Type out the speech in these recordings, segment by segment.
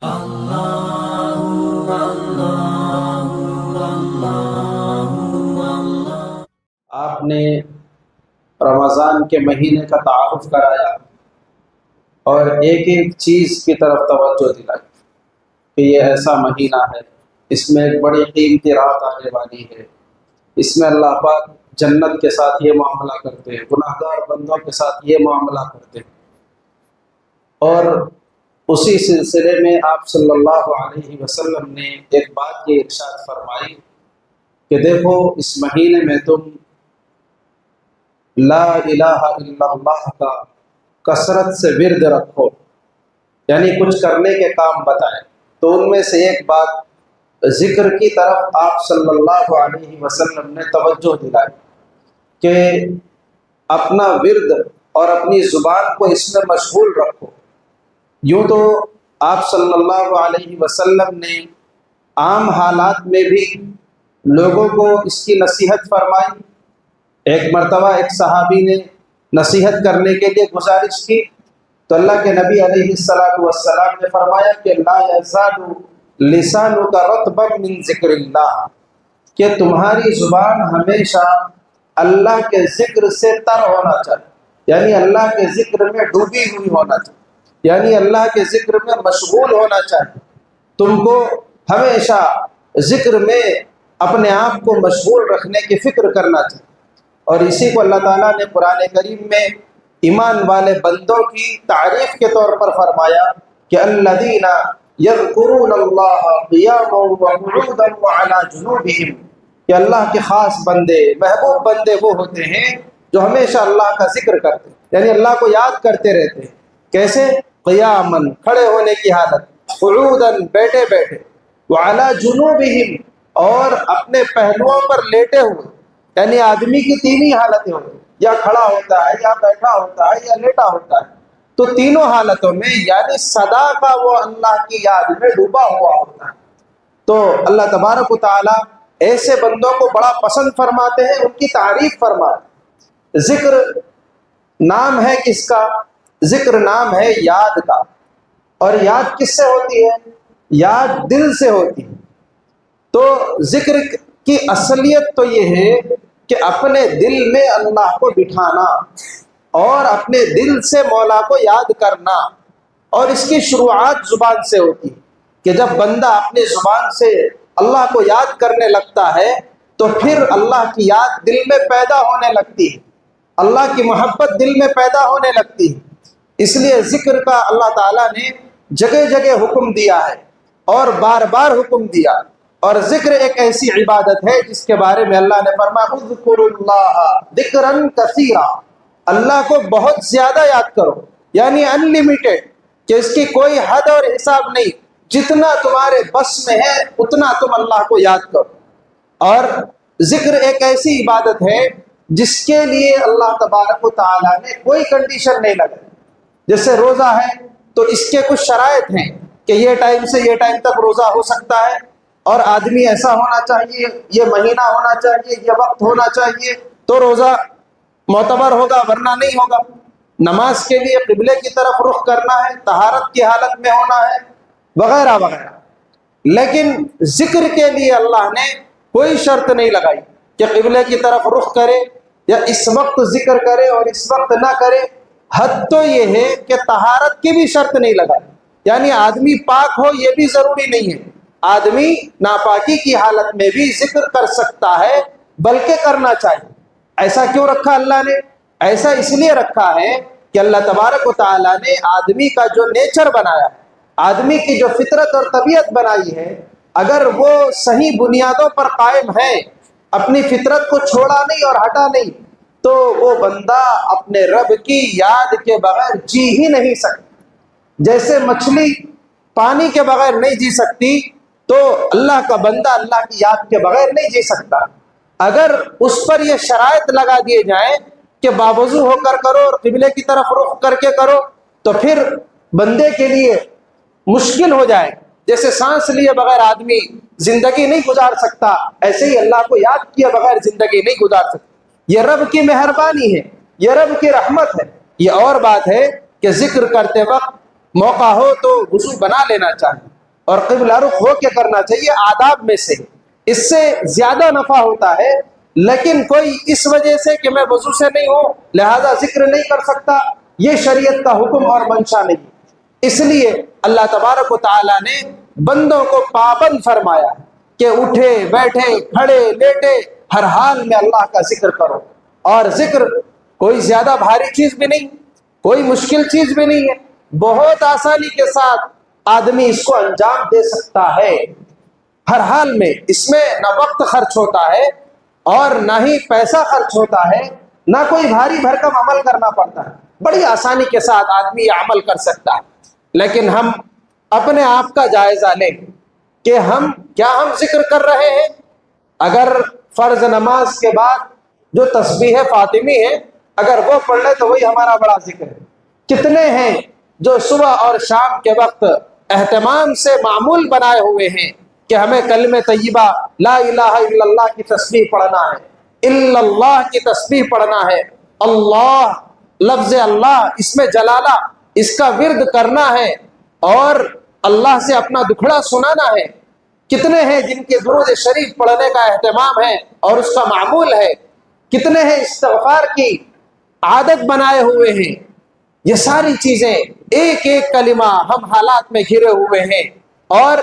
آپ نے رمضان کے مہینے کا تعارف کرایا اور ایک ایک چیز کی طرف توجہ دلائی کہ یہ ایسا مہینہ ہے، اس میں ایک بڑی قیمتی رات آنے والی ہے، اس میں اللہ پاک جنت کے ساتھ یہ معاملہ کرتے ہیں، گناہ گار بندوں کے ساتھ یہ معاملہ کرتے ہیں۔ اور اسی سلسلے میں آپ صلی اللہ علیہ وسلم نے ایک بات یہ ارشاد فرمائی کہ دیکھو اس مہینے میں تم لا الہ الا اللہ کا کثرت سے ورد رکھو، یعنی کچھ کرنے کے کام بتائیں۔ تو ان میں سے ایک بات ذکر کی طرف آپ صلی اللہ علیہ وسلم نے توجہ دلائی کہ اپنا ورد اور اپنی زبان کو اس میں مشغول رکھو۔ یوں تو آپ صلی اللہ علیہ وسلم نے عام حالات میں بھی لوگوں کو اس کی نصیحت فرمائی۔ ایک مرتبہ ایک صحابی نے نصیحت کرنے کے لیے گزارش کی تو اللہ کے نبی علیہ السلام نے فرمایا کہ لا یزال لسانک رطبا من ذکر اللہ، کہ تمہاری زبان ہمیشہ اللہ کے ذکر سے تر ہونا چاہیے، یعنی اللہ کے ذکر میں ڈوبی ہوئی ہونا چاہیے، یعنی اللہ کے ذکر میں مشغول ہونا چاہیے۔ تم کو ہمیشہ ذکر میں اپنے آپ کو مشغول رکھنے کی فکر کرنا چاہیے۔ اور اسی کو اللہ تعالیٰ نے قرآن کریم میں ایمان والے بندوں کی تعریف کے طور پر فرمایا کہ الذین یذکرون اللہ قیاما وقعودا وعلی جنوبہم، کہ اللہ کے خاص بندے، محبوب بندے وہ ہوتے ہیں جو ہمیشہ اللہ کا ذکر کرتے ہیں، یعنی اللہ کو یاد کرتے رہتے ہیں۔ کیسے؟ قیاما، کھڑے ہونے کی حالت، قعودا، بیٹھے بیٹھے، وعلی جنوبہم، اور اپنے پہلوؤں پر لیٹے ہوئے، یعنی آدمی کی تین ہی حالتیں ہوتی ہیں، یا کھڑا ہوتا ہے، یا بیٹھا ہوتا ہے، یا لیٹا ہوتا ہے۔ تو تینوں حالتوں میں یعنی سدا کا وہ اللہ کی یاد میں ڈوبا ہوا ہوتا ہے۔ تو اللہ تبارک و تعالیٰ ایسے بندوں کو بڑا پسند فرماتے ہیں، ان کی تعریف فرماتے ہیں۔ ذکر نام ہے کس کا؟ ذکر نام ہے یاد کا۔ اور یاد کس سے ہوتی ہے؟ یاد دل سے ہوتی ہے۔ تو ذکر کی اصلیت تو یہ ہے کہ اپنے دل میں اللہ کو بٹھانا اور اپنے دل سے مولا کو یاد کرنا، اور اس کی شروعات زبان سے ہوتی ہے کہ جب بندہ اپنی زبان سے اللہ کو یاد کرنے لگتا ہے تو پھر اللہ کی یاد دل میں پیدا ہونے لگتی ہے، اللہ کی محبت دل میں پیدا ہونے لگتی ہے۔ اس لیے ذکر کا اللہ تعالیٰ نے جگہ جگہ حکم دیا ہے اور بار بار حکم دیا۔ اور ذکر ایک ایسی عبادت ہے جس کے بارے میں اللہ نے فرمایا اذکروا اللہ ذکرا کثیرا، اللہ کو بہت زیادہ یاد کرو، یعنی انلمیٹڈ، کہ اس کی کوئی حد اور حساب نہیں، جتنا تمہارے بس میں ہے اتنا تم اللہ کو یاد کرو۔ اور ذکر ایک ایسی عبادت ہے جس کے لیے اللہ تبارک و تعالیٰ نے کوئی کنڈیشن نہیں لگائی۔ جیسے روزہ ہے تو اس کے کچھ شرائط ہیں کہ یہ ٹائم سے یہ ٹائم تک روزہ ہو سکتا ہے، اور آدمی ایسا ہونا چاہیے، یہ مہینہ ہونا چاہیے، یہ وقت ہونا چاہیے تو روزہ معتبر ہوگا، ورنہ نہیں ہوگا۔ نماز کے لیے قبلے کی طرف رخ کرنا ہے، طہارت کی حالت میں ہونا ہے، وغیرہ وغیرہ۔ لیکن ذکر کے لیے اللہ نے کوئی شرط نہیں لگائی کہ قبلے کی طرف رخ کرے یا اس وقت ذکر کرے اور اس وقت نہ کرے۔ حد تو یہ ہے کہ طہارت کی بھی شرط نہیں لگائی، یعنی آدمی پاک ہو یہ بھی ضروری نہیں ہے، آدمی ناپاکی کی حالت میں بھی ذکر کر سکتا ہے، بلکہ کرنا چاہیے۔ ایسا کیوں رکھا اللہ نے؟ ایسا اس لیے رکھا ہے کہ اللہ تبارک و تعالیٰ نے آدمی کا جو نیچر بنایا، آدمی کی جو فطرت اور طبیعت بنائی ہے، اگر وہ صحیح بنیادوں پر قائم ہے، اپنی فطرت کو چھوڑا نہیں اور ہٹا نہیں، تو وہ بندہ اپنے رب کی یاد کے بغیر جی ہی نہیں سکتا۔ جیسے مچھلی پانی کے بغیر نہیں جی سکتی، تو اللہ کا بندہ اللہ کی یاد کے بغیر نہیں جی سکتا۔ اگر اس پر یہ شرائط لگا دیے جائیں کہ باوضو ہو کر کرو اور قبلے کی طرف رخ کر کے کرو، تو پھر بندے کے لیے مشکل ہو جائے۔ جیسے سانس لیے بغیر آدمی زندگی نہیں گزار سکتا، ایسے ہی اللہ کو یاد کیے بغیر زندگی نہیں گزار سکتا۔ یہ رب کی مہربانی ہے، یہ رب کی رحمت ہے۔ یہ اور بات ہے کہ ذکر کرتے وقت موقع ہو تو وضو بنا لینا چاہیے، اور قبلہ رخ ہو کے کرنا چاہیے، آداب میں سے، اس سے زیادہ نفع ہوتا ہے۔ لیکن کوئی اس وجہ سے کہ میں وضو سے نہیں ہوں لہذا ذکر نہیں کر سکتا، یہ شریعت کا حکم اور منشا نہیں۔ اس لیے اللہ تبارک و تعالیٰ نے بندوں کو پابند فرمایا کہ اٹھے بیٹھے کھڑے لیٹے ہر حال میں اللہ کا ذکر کرو، اور ذکر کوئی زیادہ بھاری چیز بھی نہیں، کوئی مشکل چیز بھی نہیں ہے، بہت آسانی کے ساتھ آدمی اس کو انجام دے سکتا ہے ہر حال میں۔ اس میں نہ وقت خرچ ہوتا ہے اور نہ ہی پیسہ خرچ ہوتا ہے، نہ کوئی بھاری بھرکم عمل کرنا پڑتا ہے، بڑی آسانی کے ساتھ آدمی یہ عمل کر سکتا ہے۔ لیکن ہم اپنے آپ کا جائزہ لیں کہ ہم ذکر کر رہے ہیں؟ اگر فرض نماز کے بعد جو تسبیح فاطمی ہے اگر وہ پڑھ لیں تو وہی ہمارا بڑا ذکر ہے۔ کتنے ہیں جو صبح اور شام کے وقت اہتمام سے معمول بنائے ہوئے ہیں کہ ہمیں کلمہ طیبہ لا الہ الا اللہ کی تسبیح پڑھنا ہے، الا اللہ کی تسبیح پڑھنا ہے، اللہ لفظ اللہ اس میں جلالہ اس کا ورد کرنا ہے اور اللہ سے اپنا دکھڑا سنانا ہے۔ کتنے ہیں جن کے درود شریف پڑھنے کا اہتمام ہے اور اس کا معمول ہے؟ کتنے ہیں استغفار کی عادت بنائے ہوئے ہیں؟ یہ ساری چیزیں ایک ایک کلمہ ہم حالات میں گھرے ہوئے ہیں، اور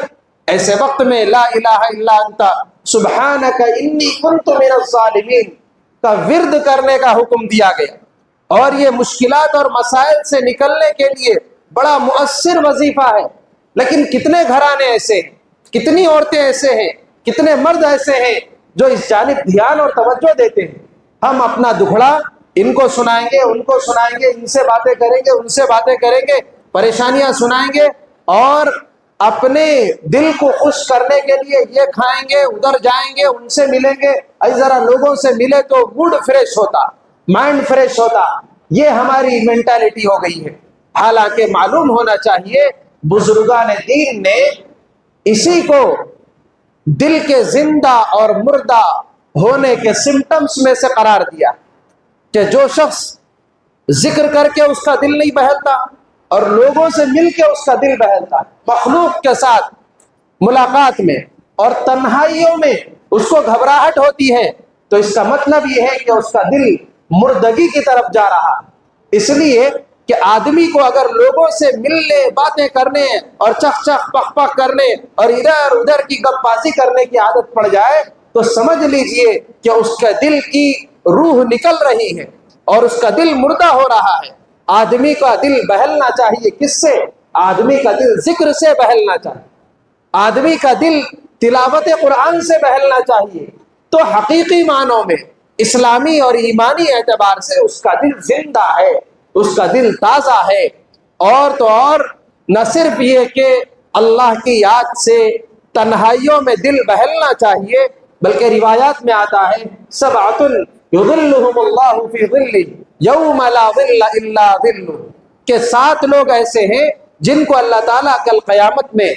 ایسے وقت میں لا الہ الا انت سبحانک انی کنت من الظالمین کا ورد کرنے کا حکم دیا گیا۔ اور یہ مشکلات اور مسائل سے نکلنے کے لیے بڑا مؤثر وظیفہ ہے۔ لیکن کتنے گھرانے ایسے ہیں، کتنی عورتیں ایسے ہیں، کتنے مرد ایسے ہیں جو اس جانب دھیان اور توجہ دیتے ہیں؟ ہم اپنا دکھڑا ان کو سنائیں گے، ان کو سنائیں گے، ان سے باتیں کریں گے، ان سے باتیں کریں گے، پریشانیاں سنائیں گے، اور اپنے دل کو خوش کرنے کے لیے یہ کھائیں گے، ادھر جائیں گے، ان سے ملیں گے، ذرا لوگوں سے ملے تو موڈ فریش ہوتا، مائنڈ فریش ہوتا۔ یہ ہماری مینٹالٹی ہو گئی ہے۔ حالانکہ معلوم ہونا چاہیے بزرگان دین نے اسی کو دل کے زندہ اور مردہ ہونے کے سمٹمز میں سے قرار دیا کہ جو شخص ذکر کر کے اس کا دل نہیں بہلتا اور لوگوں سے مل کے اس کا دل بہلتا، مخلوق کے ساتھ ملاقات میں اور تنہائیوں میں اس کو گھبراہٹ ہوتی ہے، تو اس کا مطلب یہ ہے کہ اس کا دل مردگی کی طرف جا رہا۔ اس لیے کہ آدمی کو اگر لوگوں سے ملنے، باتیں کرنے اور چخ چخ پخ پخ کرنے اور ادھر ادھر کی گپ بازی کرنے کی عادت پڑ جائے تو سمجھ لیجئے کہ اس کے دل کی روح نکل رہی ہے اور اس کا دل مردہ ہو رہا ہے۔ آدمی کا دل بہلنا چاہیے کس سے؟ آدمی کا دل ذکر سے بہلنا چاہیے، آدمی کا دل تلاوت قرآن سے بہلنا چاہیے، تو حقیقی معنوں میں اسلامی اور ایمانی اعتبار سے اس کا دل زندہ ہے، اس کا دل تازہ ہے۔ اور تو اور نہ صرف یہ کہ اللہ کی یاد سے تنہائیوں میں دل بہلنا چاہیے، بلکہ روایات میں آتا ہے سبعۃ یظلھم اللہ فی ظلہ یوم لا ظل الا ظلہ، کہ 7 لوگ ایسے ہیں جن کو اللہ تعالیٰ کل قیامت میں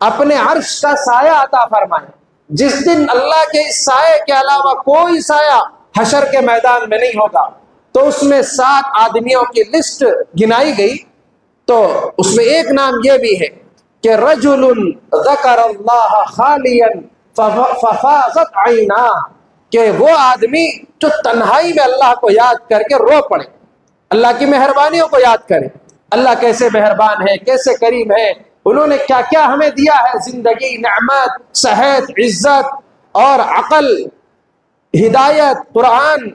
اپنے عرش کا سایہ عطا فرمائے، جس دن اللہ کے اس سائے کے علاوہ کوئی سایہ حشر کے میدان میں نہیں ہوگا۔ تو اس میں 7 آدمیوں کی لسٹ گنائی گئی، تو اس میں ایک نام یہ بھی ہے کہ رجل ذکر اللہ خالیا ففاضت عیناہ، کہ وہ آدمی جو تنہائی میں اللہ کو یاد کر کے رو پڑے، اللہ کی مہربانیوں کو یاد کرے، اللہ کیسے مہربان ہے، کیسے کریم ہے، انہوں نے کیا کیا ہمیں دیا ہے، زندگی، نعمت، صحت، عزت اور عقل، ہدایت، قرآن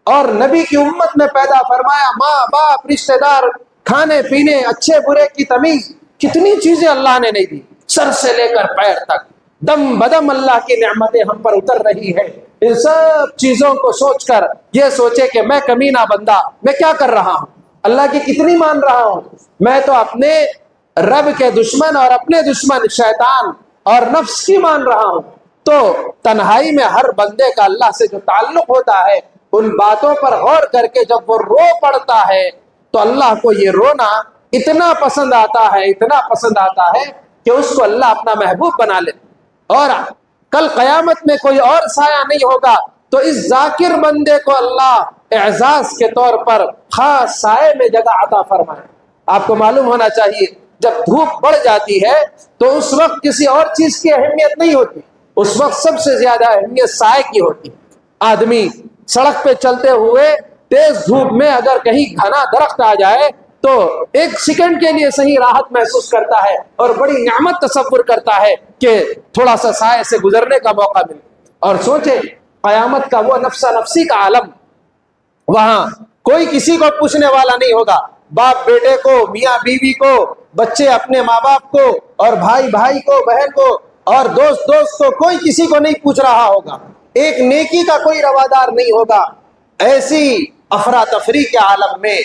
اور نبی کی امت میں پیدا فرمایا، ماں باپ، رشتہ دار، کھانے پینے، اچھے برے کی تمیز، کتنی چیزیں اللہ نے نہیں دی، سر سے لے کر پیر تک دم بدم اللہ کی نعمتیں ہم پر اتر رہی ہے۔ ان سب چیزوں کو سوچ کر یہ سوچے کہ میں کمینہ بندہ، میں کیا کر رہا ہوں، اللہ کی کتنی مان رہا ہوں، میں تو اپنے رب کے دشمن اور اپنے دشمن شیطان اور نفس کی مان رہا ہوں۔ تو تنہائی میں ہر بندے کا اللہ سے جو تعلق ہوتا ہے، ان باتوں پر غور کر کے جب وہ رو پڑتا ہے تو اللہ کو یہ رونا اتنا پسند آتا ہے، اتنا پسند آتا ہے کہ اس کو اللہ اپنا محبوب بنا لے، اور کل قیامت میں کوئی اور سایہ نہیں ہوگا، تو اس ذاکر بندے کو اللہ اعزاز کے طور پر خاص سائے میں جگہ عطا فرمائے۔ آپ کو معلوم ہونا چاہیے جب دھوپ بڑھ جاتی ہے تو اس وقت کسی اور چیز کی اہمیت نہیں ہوتی، اس وقت سب سے زیادہ اہمیت سائے کی ہوتی ہے۔ آدمی سڑک پہ چلتے ہوئے تیز دھوپ میں اگر کہیں گھنا درخت آ جائے تو ایک سیکنڈ کے لیے صحیح راحت محسوس کرتا ہے اور بڑی نعمت تصور کرتا ہے کہ تھوڑا سا سائے سے گزرنے کا موقع ملے۔ اور سوچے قیامت کا وہ نفسا نفسی کا عالم، وہاں کوئی کسی کو پوچھنے والا نہیں ہوگا، باپ بیٹے کو، میاں بیوی کو، بچے اپنے ماں باپ کو، اور بھائی بھائی کو، بہن کو، اور دوست دوست کو، کوئی کسی کو نہیں پوچھ رہا ہوگا، ایک نیکی کا کوئی روادار نہیں ہوگا۔ ایسی افراتفری کے عالم میں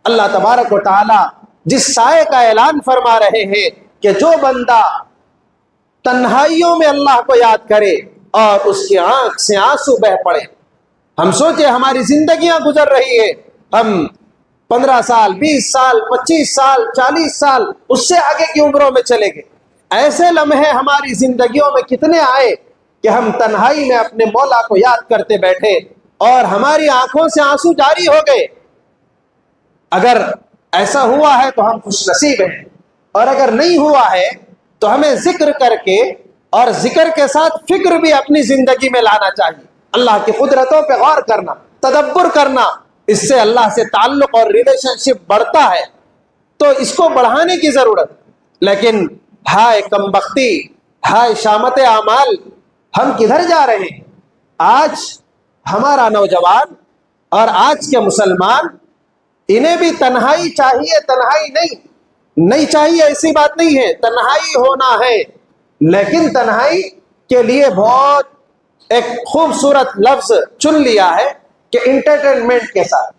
اللہ تبارک و تعالی جس سائے کا اعلان فرما رہے ہیں کہ جو بندہ تنہائیوں میں اللہ کو یاد کرے اور اس کی آنکھ سے آنسو بہ پڑے۔ ہم سوچے ہماری زندگیاں گزر رہی ہے، ہم 15 سال، 20 سال، 25 سال، 40 سال، اس سے آگے کی عمروں میں چلے گئے، ایسے لمحے ہماری زندگیوں میں کتنے آئے کہ ہم تنہائی میں اپنے مولا کو یاد کرتے بیٹھے اور ہماری آنکھوں سے آنسو جاری ہو گئے۔ اگر ایسا ہوا ہے تو ہم خوش نصیب ہیں، اور اگر نہیں ہوا ہے تو ہمیں ذکر کر کے اور ذکر کے ساتھ فکر بھی اپنی زندگی میں لانا چاہیے، اللہ کی قدرتوں پہ غور کرنا، تدبر کرنا، اس سے اللہ سے تعلق اور ریلیشن شپ بڑھتا ہے، تو اس کو بڑھانے کی ضرورت۔ لیکن ہائے کم بختی، ہائے شامت اعمال، ہم کدھر جا رہے ہیں؟ آج ہمارا نوجوان اور آج کے مسلمان، انہیں بھی تنہائی چاہیے، تنہائی نہیں چاہیے ایسی بات نہیں ہے، تنہائی ہونا ہے، لیکن تنہائی کے لیے بہت ایک خوبصورت لفظ چن لیا ہے کہ انٹرٹینمنٹ کے ساتھ،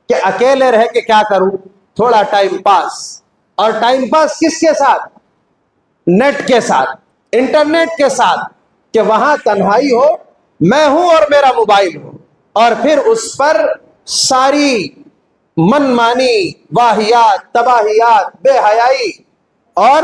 کہ اکیلے رہ کے کیا کروں، تھوڑا ٹائم پاس۔ اور ٹائم پاس کس کے ساتھ؟ نیٹ کے ساتھ، انٹرنیٹ کے ساتھ، کہ وہاں تنہائی ہو، میں ہوں اور میرا موبائل ہو، اور پھر اس پر ساری من مانی، واہیات، تباہیات، بے حیائی، اور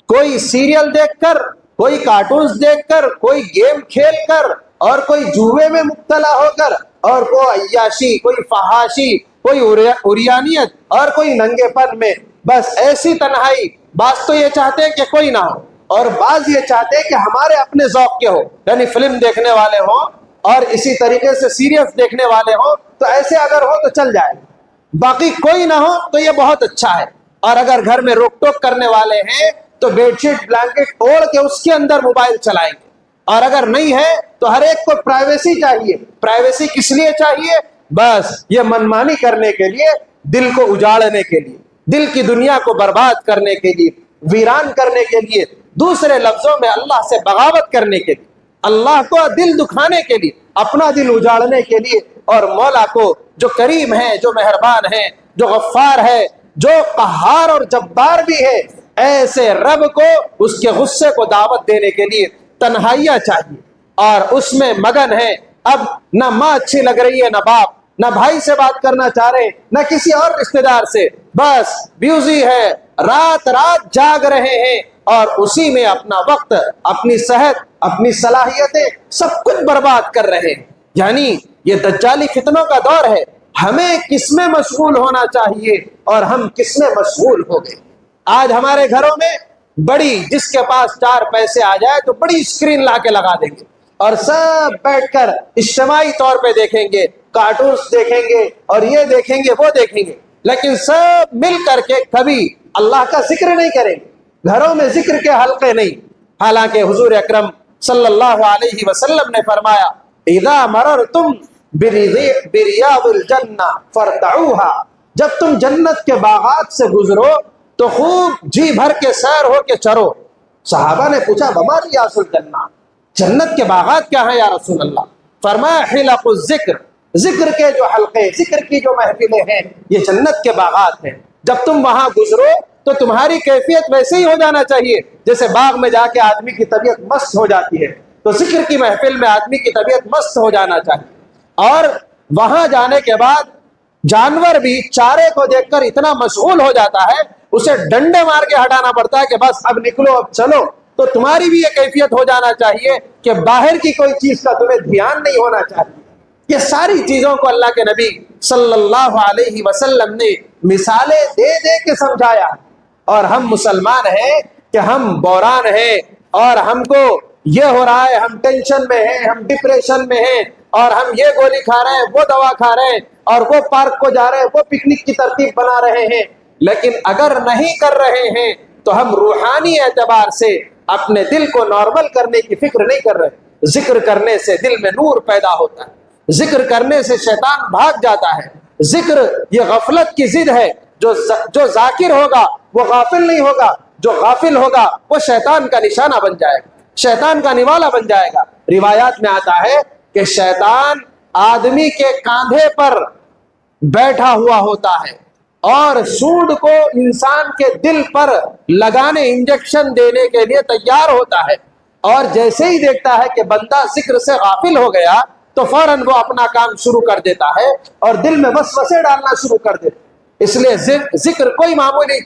کوئی سیریل دیکھ کر، کوئی کارٹونز دیکھ کر، کوئی گیم کھیل کر، اور کوئی جوئے میں مبتلا ہو کر، اور کوئی عیاشی، کوئی فحاشی، کوئی عریانیت، اور کوئی ننگے پن میں، بس ایسی تنہائی۔ بعض تو یہ چاہتے ہیں کہ کوئی نہ ہو، اور بعض یہ چاہتے ہیں کہ ہمارے اپنے ذوق کے ہو، یعنی فلم دیکھنے والے ہوں اور اسی طریقے سے سیریلز دیکھنے والے ہوں، تو ایسے اگر ہو تو چل جائے، باقی کوئی نہ ہو تو یہ بہت اچھا ہے۔ اور اگر گھر میں روک ٹوک کرنے والے ہیں تو بیڈ شیٹ بلینکٹ اوڑھ کے اس کے اندر موبائل چلائیں گے، اور اگر نہیں ہے تو ہر ایک کو پرائیویسی چاہیے۔ پرائیویسی کس لیے چاہیے؟ بس یہ منمانی کرنے کے لیے، دل کو اجاڑنے کے لیے، دل کی دنیا کو برباد کرنے کے لیے، ویران کرنے کے لیے، دوسرے لفظوں میں اللہ سے بغاوت کرنے کے لیے، اللہ کو دل دکھانے کے لیے، اپنا دل اجاڑنے کے لیے، اور مولا کو جو کریم ہے، جو مہربان ہے، جو غفار ہے، جو قہار اور جبار بھی ہے، ایسے رب کو اس کے غصے کو دعوت دینے کے لیے تنہائیاں چاہیے، اور اس میں مگن ہے۔ اب نہ ماں اچھی لگ رہی ہے، نہ باپ، نہ بھائی سے بات کرنا چاہ رہے، نہ کسی اور رشتہ دار سے، بس بیوزی ہے، رات رات جاگ رہے ہیں، اور اسی میں اپنا وقت، اپنی صحت، اپنی صلاحیتیں سب کچھ برباد کر رہے ہیں۔ یعنی یہ دجالی فتنوں کا دور ہے، ہمیں کس میں مشغول ہونا چاہیے اور ہم کس میں مشغول ہو گئے۔ آج ہمارے گھروں میں بڑی، جس کے پاس 4 پیسے آ جائے تو بڑی اسکرین لا کے لگا دیں گے، اور سب بیٹھ کر اجتماعی طور پہ دیکھیں گے، کارٹونز دیکھیں گے، اور یہ دیکھیں گے، وہ دیکھیں گے، لیکن سب مل کر کے کبھی اللہ کا ذکر نہیں کریں گے، گھروں میں ذکر کے حلقے نہیں۔ حالانکہ حضور اکرم صلی اللہ علیہ وسلم نے فرمایا، اذا مررتم بریاض الجنہ فرتعوها، جب تم جنت کے باغات سے گزرو تو خوب جی بھر کے سیر ہو کے چرو۔ صحابہ نے پوچھا، وما ریاض الجنہ، جنت کے باغات کیا ہیں یا رسول اللہ؟ فرمایا، حلق الذکر، ذکر کے جو حلقے، ذکر کی جو محفلیں ہیں، یہ جنت کے باغات ہیں۔ جب تم وہاں گزرو تو تمہاری کیفیت ویسے ہی ہو جانا چاہیے جیسے باغ میں جا کے آدمی کی طبیعت مست ہو جاتی ہے، تو ذکر کی محفل میں آدمی کی طبیعت مست ہو جانا چاہیے۔ اور وہاں جانے کے بعد جانور بھی چارے کو دیکھ کر اتنا مشغول ہو جاتا ہے، اسے ڈنڈے مار کے ہٹانا پڑتا ہے کہ بس اب نکلو، اب چلو۔ تو تمہاری بھی یہ کیفیت ہو جانا چاہیے کہ باہر کی کوئی چیز کا تمہیں دھیان نہیں ہونا چاہیے۔ یہ ساری چیزوں کو اللہ کے نبی صلی اللہ علیہ وسلم نے مثالیں دے دے کے سمجھایا، اور ہم مسلمان ہیں کہ ہم بوران ہیں اور ہم کو یہ ہو رہا ہے، ہم ٹینشن میں ہیں، ہم ڈپریشن میں ہیں، اور ہم یہ گولی کھا رہے ہیں، وہ دوا کھا رہے ہیں، اور وہ پارک کو جا رہے ہیں، وہ پکنک کی ترتیب بنا رہے ہیں، لیکن اگر نہیں کر رہے ہیں تو ہم روحانی اعتبار سے اپنے دل کو نارمل کرنے کی فکر نہیں کر رہے۔ ذکر کرنے سے دل میں نور پیدا ہوتا ہے، ذکر کرنے سے شیطان بھاگ جاتا ہے۔ ذکر یہ غفلت کی ضد ہے، جو ذاکر ہوگا وہ غافل نہیں ہوگا، جو غافل ہوگا وہ شیطان کا نشانہ بن جائے گا، شیطان کا نوالا بن جائے گا۔ روایات میں آتا ہے کہ شیطان آدمی کے کاندھے پر بیٹھا ہوا ہوتا ہے اور سوڈ کو انسان کے دل پر لگانے، انجیکشن دینے کے لیے تیار ہوتا ہے، اور جیسے ہی دیکھتا ہے کہ بندہ ذکر سے غافل ہو گیا تو فوراً وہ اپنا کام شروع کر دیتا ہے اور دل میں وسوسے ڈالنا شروع کر دیتا ہے۔ اس لیے ذکر کوئی معمولی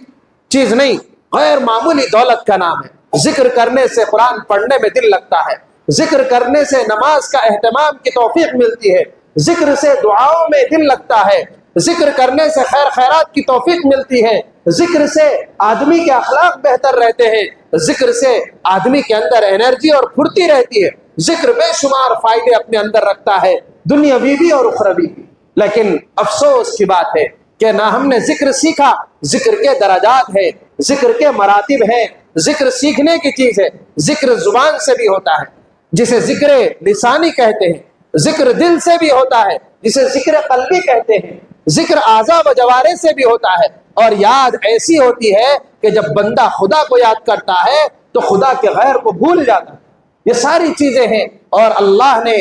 چیز نہیں، غیر معمولی دولت کا نام ہے۔ ذکر کرنے سے قرآن پڑھنے میں دل لگتا ہے، ذکر کرنے سے نماز کا اہتمام کی توفیق ملتی ہے، ذکر سے دعاؤں میں دل لگتا ہے، ذکر کرنے سے خیر خیرات کی توفیق ملتی ہے، ذکر سے آدمی کے اخلاق بہتر رہتے ہیں، ذکر سے آدمی کے اندر انرجی اور پھرتی رہتی ہے۔ ذکر بے شمار فائدے اپنے اندر رکھتا ہے، دنیاوی بھی اور اخروی بھی۔ لیکن افسوس کی بات ہے کہ نہ ہم نے ذکر سیکھا۔ ذکر کے درجات ہیں، ذکر کے مراتب ہیں، ذکر سیکھنے کی چیز ہے۔ ذکر زبان سے بھی ہوتا ہے جسے ذکر لسانی کہتے ہیں، ذکر دل سے بھی ہوتا ہے جسے ذکر قلبی کہتے ہیں، ذکر اعضاء و جوارح سے بھی ہوتا ہے، اور یاد ایسی ہوتی ہے کہ جب بندہ خدا کو یاد کرتا ہے تو خدا کے غیر کو بھول جاتا ہے۔ یہ ساری چیزیں ہیں، اور اللہ نے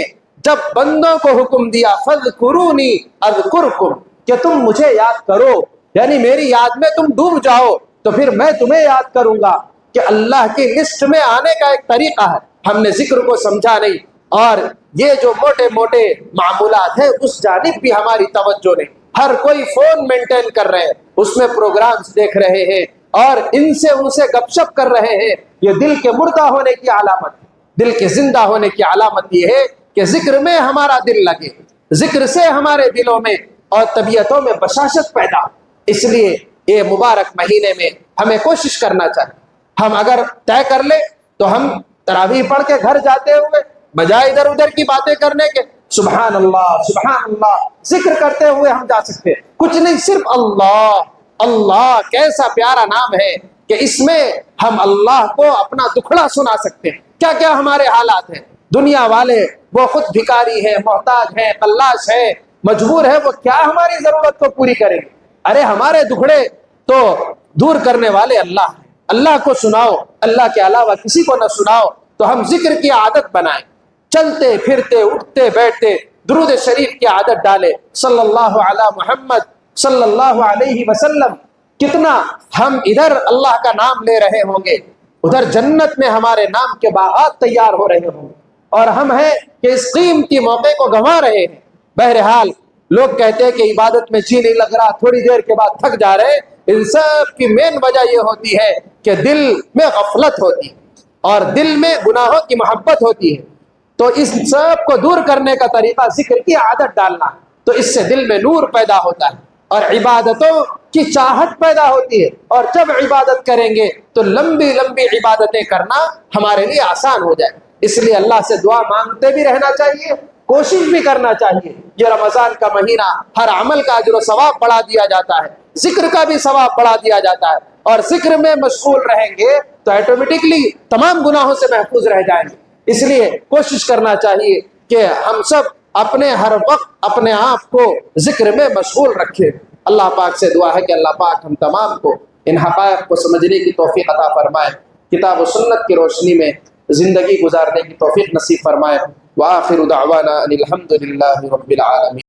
جب بندوں کو حکم دیا فَاذْكُرُونِي أَذْكُرْكُمْ، کہ تم مجھے یاد کرو، یعنی میری یاد میں تم ڈوب جاؤ تو پھر میں تمہیں یاد کروں گا، کہ اللہ کی لسٹ میں آنے کا ایک طریقہ ہے۔ ہم نے ذکر کو سمجھا نہیں، اور یہ جو موٹے موٹے معمولات ہیں اس جانب بھی ہماری توجہ نہیں۔ ہر کوئی فون مینٹین کر رہے ہیں، اس میں پروگرامز دیکھ رہے ہیں اور ان سے گپ شپ کر رہے ہیں۔ یہ دل کے مردہ ہونے کی علامت، دل کے زندہ ہونے کی علامت یہ ہے کہ ذکر میں ہمارا دل لگے، ذکر سے ہمارے دلوں میں اور طبیعتوں میں بشاشت پیدا۔ اس لیے یہ مبارک مہینے میں ہمیں کوشش کرنا چاہیے، ہم اگر طے کر لیں تو ہم تراویح پڑھ کے گھر جاتے ہوئے بجائے ادھر ادھر کی باتیں کرنے کے سبحان اللہ ذکر کرتے ہوئے ہم جا سکتے ہیں۔ کچھ نہیں، صرف اللہ۔ اللہ کیسا پیارا نام ہے کہ اس میں ہم اللہ کو اپنا دکھڑا سنا سکتے ہیں۔ کیا کیا ہمارے حالات ہیں، دنیا والے وہ خود بھکاری ہیں، محتاج ہیں، قلاش ہیں، مجبور ہے، وہ کیا ہماری ضرورت کو پوری کریں گے؟ ارے ہمارے دکھڑے تو دور کرنے والے اللہ ہیں۔ اللہ کو سناؤ، اللہ کے علاوہ کسی کو نہ سناؤ۔ تو ہم ذکر کی عادت بنائیں، چلتے پھرتے اٹھتے بیٹھتے درود شریف کی عادت ڈالے، صلی اللہ علی محمد صلی اللہ علیہ وسلم۔ کتنا ہم ادھر اللہ کا نام لے رہے ہوں گے، ادھر جنت میں ہمارے نام کے باغات تیار ہو رہے ہوں گے، اور ہم ہیں کہ اس قیمتی موقع کو گنوا رہے ہیں۔ بہرحال لوگ کہتے ہیں کہ عبادت میں جی نہیں لگ رہا، تھوڑی دیر کے بعد تھک جا رہے ہیں۔ ان سب کی مین وجہ یہ ہوتی ہے کہ دل میں غفلت ہوتی ہے اور دل میں گناہوں کی محبت ہوتی ہے۔ تو اس سب کو دور کرنے کا طریقہ ذکر کی عادت ڈالنا، تو اس سے دل میں نور پیدا ہوتا ہے اور عبادتوں کی چاہت پیدا ہوتی ہے، اور جب عبادت کریں گے تو لمبی لمبی عبادتیں کرنا ہمارے لیے آسان ہو جائے۔ اس لیے اللہ سے دعا مانگتے بھی رہنا چاہیے، کوشش بھی کرنا چاہیے۔ یہ رمضان کا مہینہ ہر عمل کا اجر و ثواب بڑھا دیا جاتا ہے، ذکر کا بھی ثواب بڑھا دیا جاتا ہے، اور ذکر میں مشغول رہیں گے تو آٹومیٹکلی تمام گناہوں سے محفوظ رہ جائیں گے۔ اس لیے کوشش کرنا چاہیے کہ ہم سب اپنے ہر وقت اپنے آپ کو ذکر میں مشغول رکھیں۔ اللہ پاک سے دعا ہے کہ اللہ پاک ہم تمام کو ان حقائق کو سمجھنے کی توفیق عطا فرمائے، کتاب و سنت کی روشنی میں زندگی گزارنے کی توفیق نصیب فرمائے۔ وآخر دعوانا ان الحمد للہ رب العالمین۔